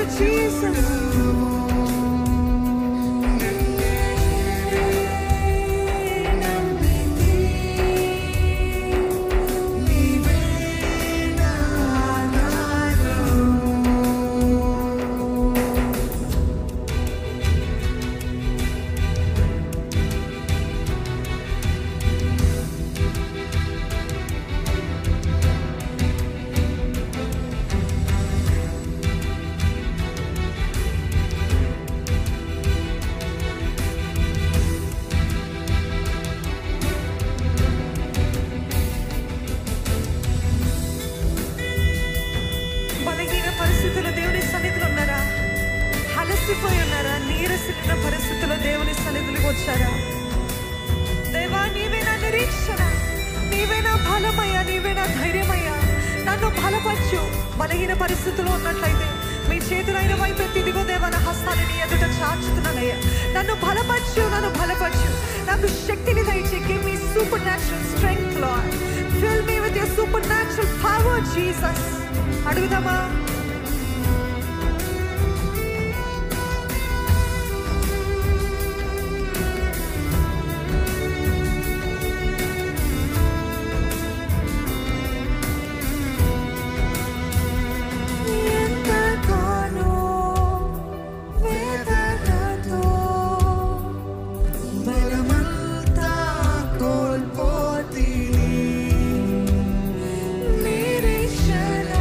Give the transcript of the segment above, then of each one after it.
you, Jesus. నీరసిన పరిస్థితుల్లో దేవుని సన్నిధికి వచ్చారా? దేవా, నీవే నా నిరీక్షణ, నీవే నా బలమయ్యా, నీవే నా ధైర్యమయ్యా, నన్ను బలపరచు. బలహీన పరిస్థితుల్లో ఉన్నట్లయితే మీ చేతులైన వైపు తిరిగో దేవా, నా హస్తాన్ని నీ ఎదుట చాచుతున్నానయ్యా. నన్ను బలపరచు, నన్ను బలపరచు, నాకు శక్తిని దయచేయి. Give me supernatural strength lord, fill me with your supernatural power Jesus. అడుగుదామా? నిరీక్షణ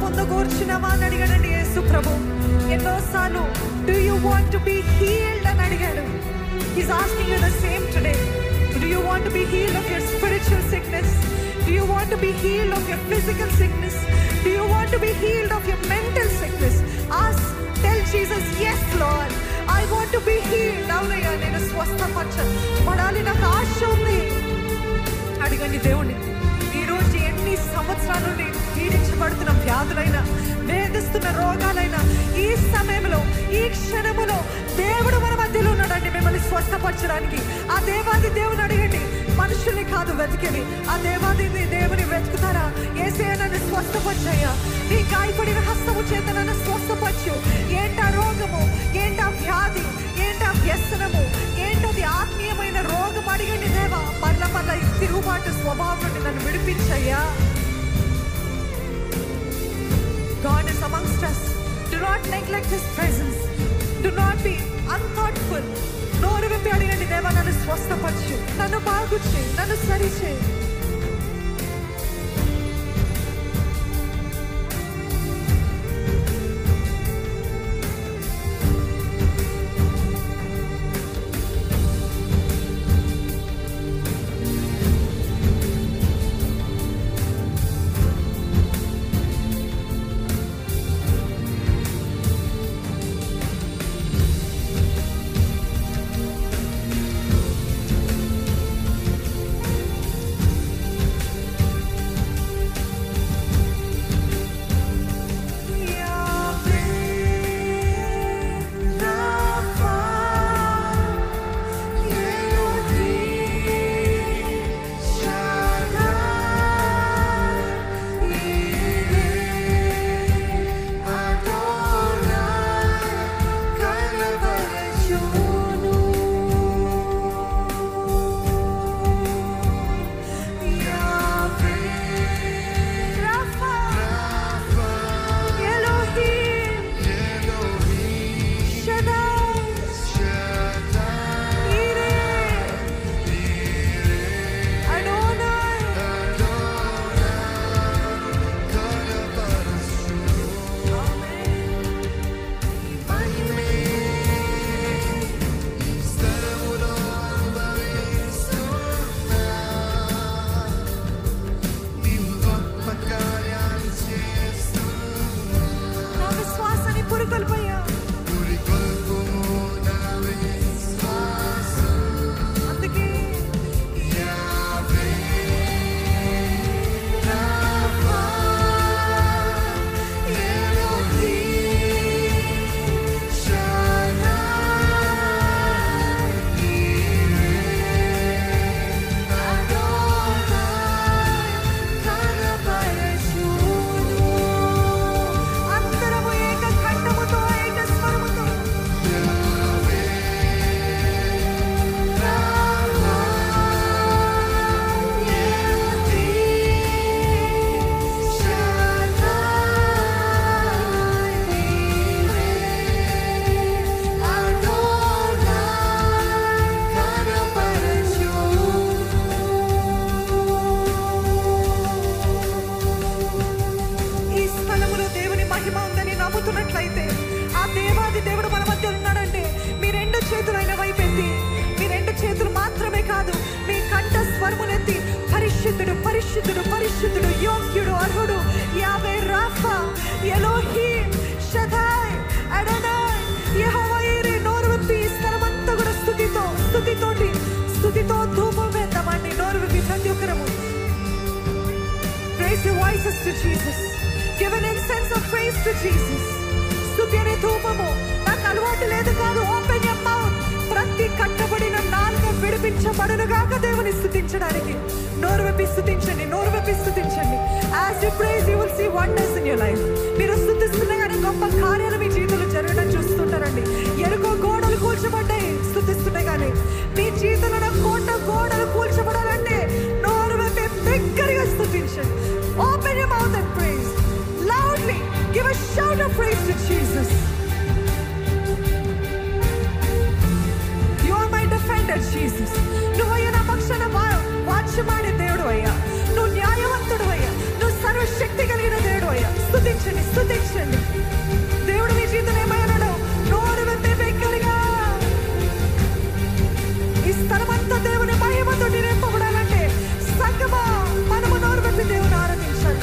పొందగోర్చున్నావా అని అడిగాడండి యేసు ప్రభు. ఎన్నోసార్లు do you want to be healed అని అడిగాడు. He's asking you the same today. Do you want to be healed of your spiritual sickness? Do you want to be healed of your physical sickness? Do you want to be healed of your mental sickness? Ask, tell Jesus, yes Lord, I want to be healed. అవునయ్యా, నేను స్వస్థపడాలి, నాకు ఆశ ఉంది. అడిగండి దేవుని. ఈరోజు ఎన్ని సంవత్సరాల నుండి పీడించబడుతున్న వ్యాధులైనా, వేధిస్తున్న రోగాలైనా, ఈ సమయంలో, ఈ క్షణములో దేవుడు మన మధ్యలో ఉన్నాడండి మిమ్మల్ని స్వస్థపరచడానికి. ఆ దేవాది దేవుని అడగండి. మనుషుల్ని కాదు వెతికేది, ఆ దేవాది దేవుని వెతుకుతారా? యేసయ్యా, నన్ను స్వస్థపరచయ్యా, నీ గాయపడిన హస్తము చేత నన్ను స్వస్థపరచు. ఏంటా రోగము, ఏంటా వ్యాధి, ఏంటా వ్యసనము, ఏంటది ఆత్మీయమైన రోగం? అడిగండి దేవా, మరల మరల తిరుగుబాటు స్వభావం నుండి నన్ను విడిపించయ్యా. God is amongst us. Do not neglect His presence. Do not be unthoughtful. నోరు విప్పి అడిగండి, దేవా నన్ను స్వస్థపరచు, నన్ను బాగు చేయి, నన్ను సరిచేయి. పరిశుద్ధుడు, పరిశుద్ధుడు, యోగ్యుడు, అర్హుడు. యావే రాఫా, ఎలోహీం, షదాయ్, అడోనాయ్, యెహోవా ఈరే. నోరు విప్పి ఈ స్థలమంతా కూడా స్తుతితో ధూపం వేద్దామండి. నోరు విప్పి ప్రతి ఒక్కరము raise your voices to Jesus. Give an incense of praise to Jesus. స్తుతి అనే ధూపము నాకు అలవాటు లేదు కాదు. Open your mouth. ప్రతి కట్టబడిన నాలుక విడిపించబడునుగాక దేవుని స్తుతించడానికి. నోరు విప్పి స్తుతించండి, నోరు విప్పి స్తుతించండి. As you praise, you will see wonders in your life. మీరు స్తుతిస్తుండగానే గొప్ప కార్యాలు మీ జీవితంలో జరగడం చూస్తుంటారండి. ఎరుకో గోడలు కూల్చబడ్డాయి స్తుతిస్తుండగానే. మీ జీవితంలో కోట గోడలు కూల్చబడాలంటే నోరు విప్పి బిగ్గరగా స్తుతించండి. Open your mouth and praise loudly. Give a shout of praise to Jesus. You are my defender, Jesus. నువ్వయ్యా నా పక్షాన వాచ్యమాడే దేవుడు అయ్యా. నువ్వు న్యాయవంతుడు అయ్యా. నువ్వు సర్వశక్తి కలిగిన దేవుడు అయ్యా. స్తుతించండి, స్తుతించండి. దేవుడు మీ జీవితం ఏమయ్యాడు? నోరు విప్పి బిగ్గరగా. ఈ స్థలమంతా దేవుని మహిమతో నింపబడాలంటే సంగమా మనము నోరు విప్పి దేవుని ఆరాధించాలి.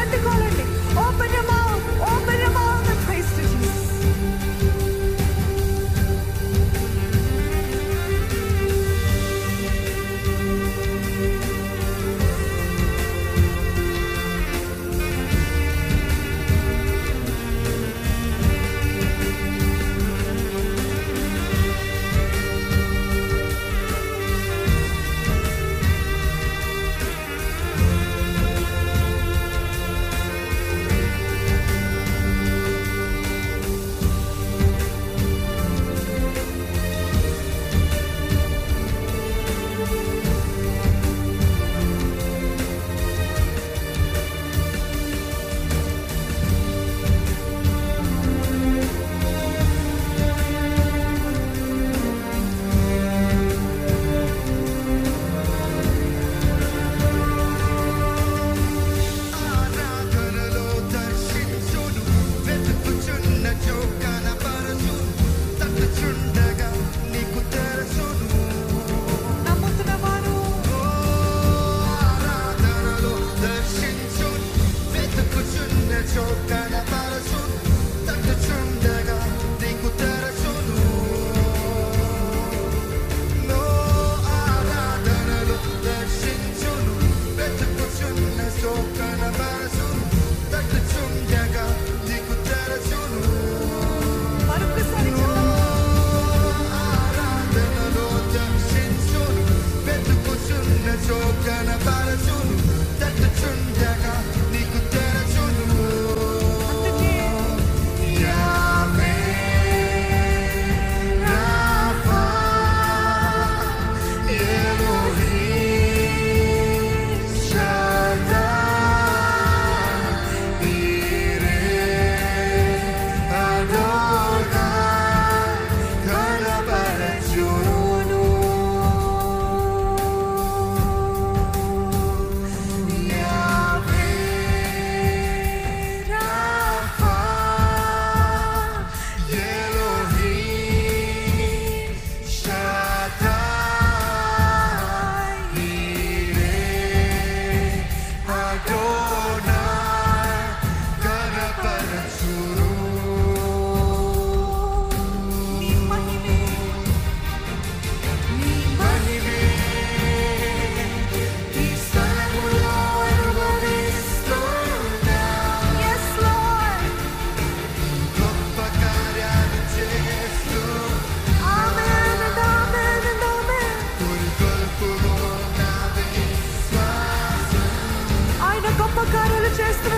అంటుకోవాలండి. Open your mouth, open your mouth and praise to Jesus. చేస్తున్న